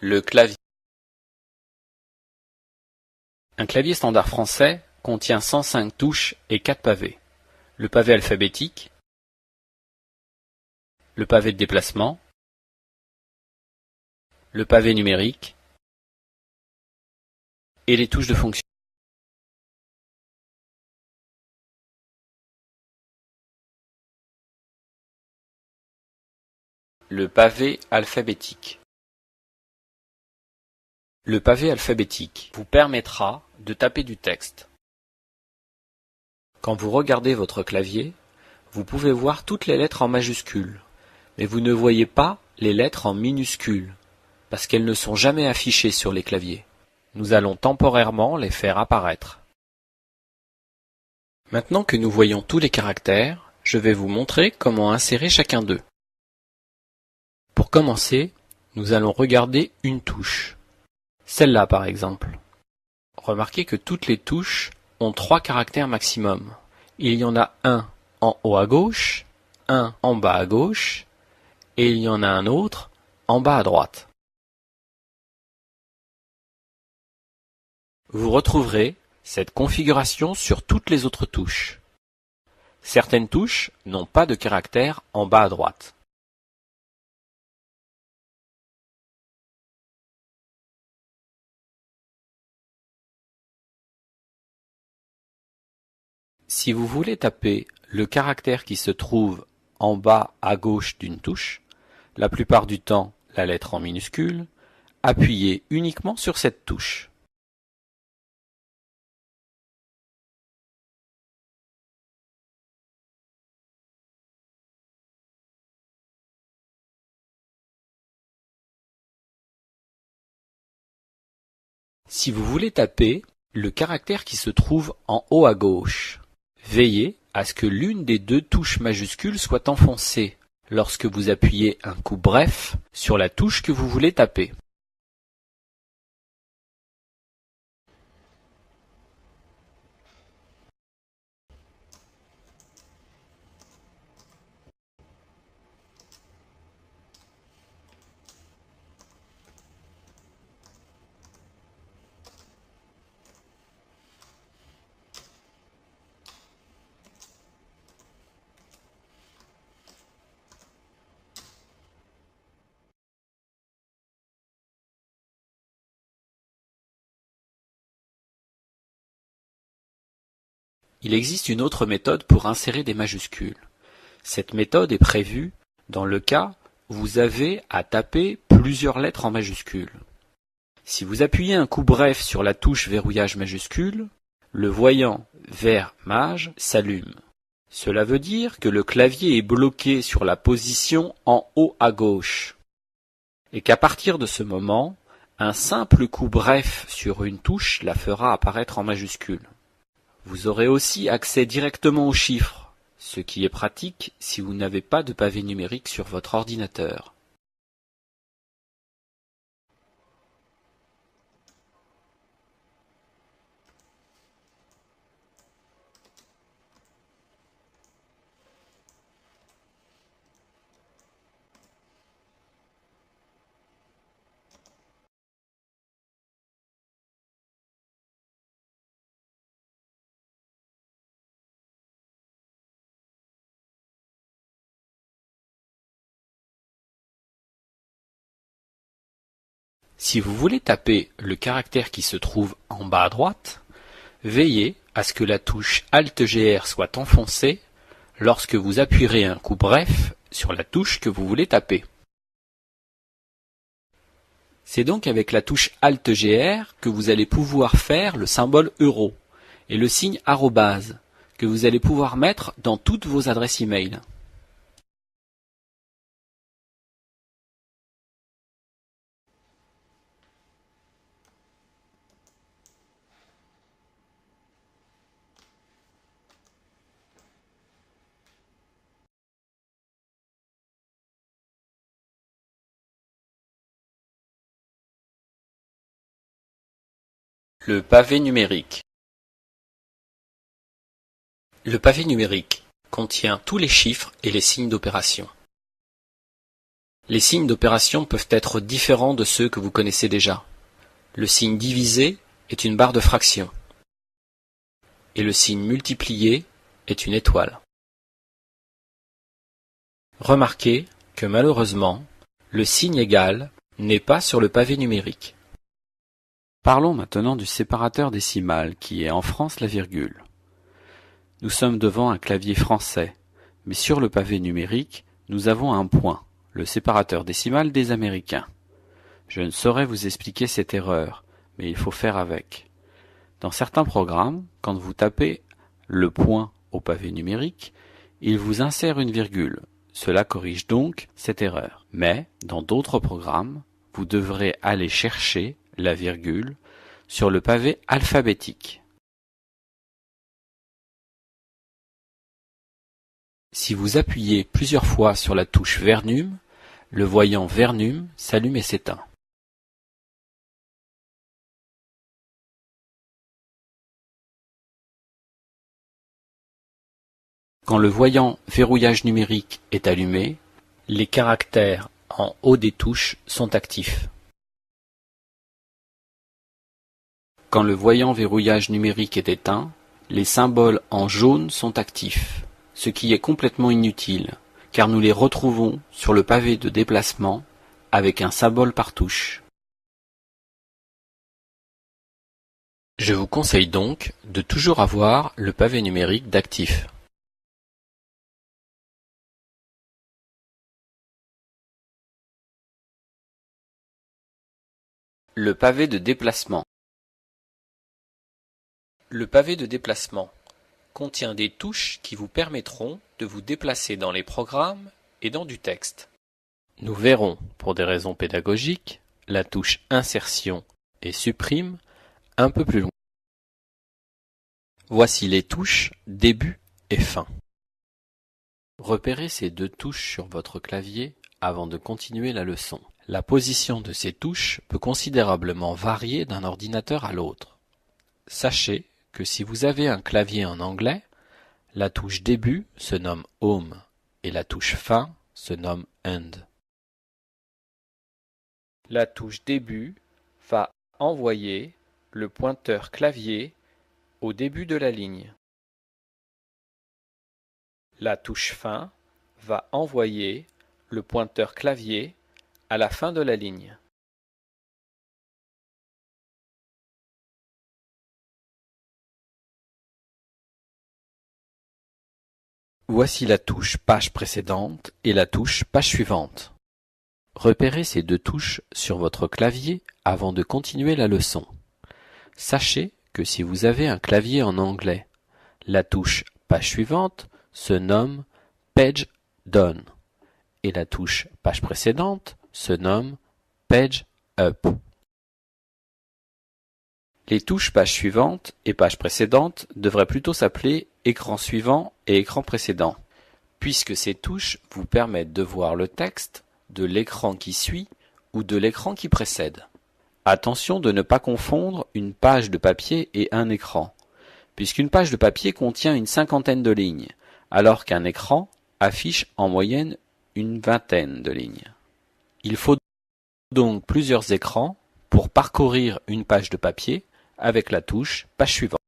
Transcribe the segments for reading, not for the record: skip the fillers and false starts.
Le clavier. Un clavier standard français contient 105 touches et 4 pavés. Le pavé alphabétique, le pavé de déplacement, le pavé numérique et les touches de fonction. Le pavé alphabétique. Le pavé alphabétique vous permettra de taper du texte. Quand vous regardez votre clavier, vous pouvez voir toutes les lettres en majuscules, mais vous ne voyez pas les lettres en minuscules, parce qu'elles ne sont jamais affichées sur les claviers. Nous allons temporairement les faire apparaître. Maintenant que nous voyons tous les caractères, je vais vous montrer comment insérer chacun d'eux. Pour commencer, nous allons regarder une touche. Celle-là par exemple. Remarquez que toutes les touches ont 3 caractères maximum. Il y en a un en haut à gauche, un en bas à gauche, et il y en a un autre en bas à droite. Vous retrouverez cette configuration sur toutes les autres touches. Certaines touches n'ont pas de caractère en bas à droite. Si vous voulez taper le caractère qui se trouve en bas à gauche d'une touche, la plupart du temps la lettre en minuscule, appuyez uniquement sur cette touche. Si vous voulez taper le caractère qui se trouve en haut à gauche, veillez à ce que l'une des 2 touches majuscules soit enfoncée lorsque vous appuyez un coup bref sur la touche que vous voulez taper. Il existe une autre méthode pour insérer des majuscules. Cette méthode est prévue dans le cas où vous avez à taper plusieurs lettres en majuscules. Si vous appuyez un coup bref sur la touche verrouillage majuscule, le voyant vert mage s'allume. Cela veut dire que le clavier est bloqué sur la position en haut à gauche, et qu'à partir de ce moment, un simple coup bref sur une touche la fera apparaître en majuscule. Vous aurez aussi accès directement aux chiffres, ce qui est pratique si vous n'avez pas de pavé numérique sur votre ordinateur. Si vous voulez taper le caractère qui se trouve en bas à droite, veillez à ce que la touche Alt-GR soit enfoncée lorsque vous appuierez un coup bref sur la touche que vous voulez taper. C'est donc avec la touche Alt-GR que vous allez pouvoir faire le symbole euro et le signe arrobase que vous allez pouvoir mettre dans toutes vos adresses e-mail. Le pavé numérique. Le pavé numérique contient tous les chiffres et les signes d'opération. Les signes d'opération peuvent être différents de ceux que vous connaissez déjà. Le signe divisé est une barre de fraction et le signe multiplié est une étoile. Remarquez que malheureusement, le signe égal n'est pas sur le pavé numérique. Parlons maintenant du séparateur décimal qui est en France la virgule. Nous sommes devant un clavier français, mais sur le pavé numérique, nous avons un point, le séparateur décimal des Américains. Je ne saurais vous expliquer cette erreur, mais il faut faire avec. Dans certains programmes, quand vous tapez le point au pavé numérique, il vous insère une virgule. Cela corrige donc cette erreur. Mais, dans d'autres programmes, vous devrez aller chercher la virgule sur le pavé alphabétique. Si vous appuyez plusieurs fois sur la touche Vernum, le voyant Vernum s'allume et s'éteint. Quand le voyant Verrouillage numérique est allumé, les caractères en haut des touches sont actifs. Quand le voyant Verrouillage numérique est éteint, les symboles en jaune sont actifs, ce qui est complètement inutile, car nous les retrouvons sur le pavé de déplacement avec un symbole par touche. Je vous conseille donc de toujours avoir le pavé numérique d'actif. Le pavé de déplacement. Le pavé de déplacement contient des touches qui vous permettront de vous déplacer dans les programmes et dans du texte. Nous verrons, pour des raisons pédagogiques, la touche Insertion et Supprime un peu plus loin. Voici les touches Début et Fin. Repérez ces deux touches sur votre clavier avant de continuer la leçon. La position de ces touches peut considérablement varier d'un ordinateur à l'autre. Sachez que si vous avez un clavier en anglais, la touche Début se nomme Home et la touche Fin se nomme End. La touche Début va envoyer le pointeur clavier au début de la ligne. La touche Fin va envoyer le pointeur clavier à la fin de la ligne. Voici la touche Page précédente et la touche Page suivante. Repérez ces deux touches sur votre clavier avant de continuer la leçon. Sachez que si vous avez un clavier en anglais, la touche Page suivante se nomme Page Down et la touche Page précédente se nomme Page Up. Les touches Page suivante et Page précédente devraient plutôt s'appeler Écran suivant et Écran précédent, puisque ces touches vous permettent de voir le texte de l'écran qui suit ou de l'écran qui précède. Attention de ne pas confondre une page de papier et un écran, puisqu'une page de papier contient une cinquantaine de lignes, alors qu'un écran affiche en moyenne une vingtaine de lignes. Il faut donc plusieurs écrans pour parcourir une page de papier avec la touche Page suivante.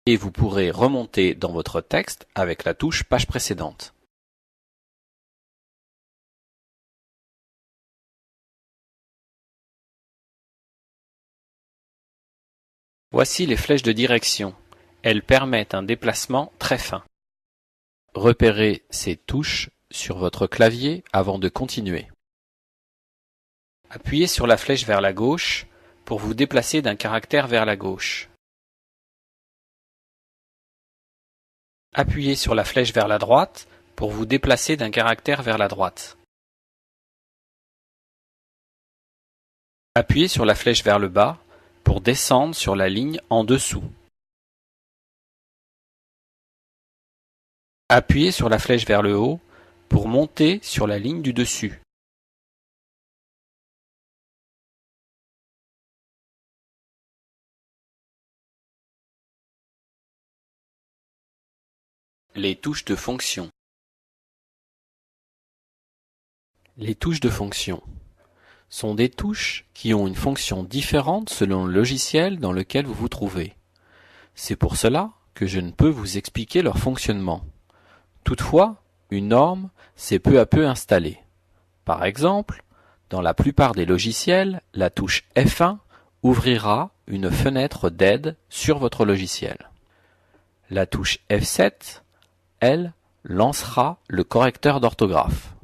Et vous pourrez remonter dans votre texte avec la touche Page précédente. Voici les flèches de direction. Elles permettent un déplacement très fin. Repérez ces touches sur votre clavier avant de continuer. Appuyez sur la flèche vers la gauche pour vous déplacer d'un caractère vers la gauche. Appuyez sur la flèche vers la droite pour vous déplacer d'un caractère vers la droite. Appuyez sur la flèche vers le bas pour descendre sur la ligne en dessous. Appuyez sur la flèche vers le haut pour monter sur la ligne du dessus. Les touches de fonction. Les touches de fonction sont des touches qui ont une fonction différente selon le logiciel dans lequel vous vous trouvez. C'est pour cela que je ne peux vous expliquer leur fonctionnement. Toutefois, une norme s'est peu à peu installée. Par exemple, dans la plupart des logiciels, la touche F1 ouvrira une fenêtre d'aide sur votre logiciel. La touche F7, elle, lancera le correcteur d'orthographe.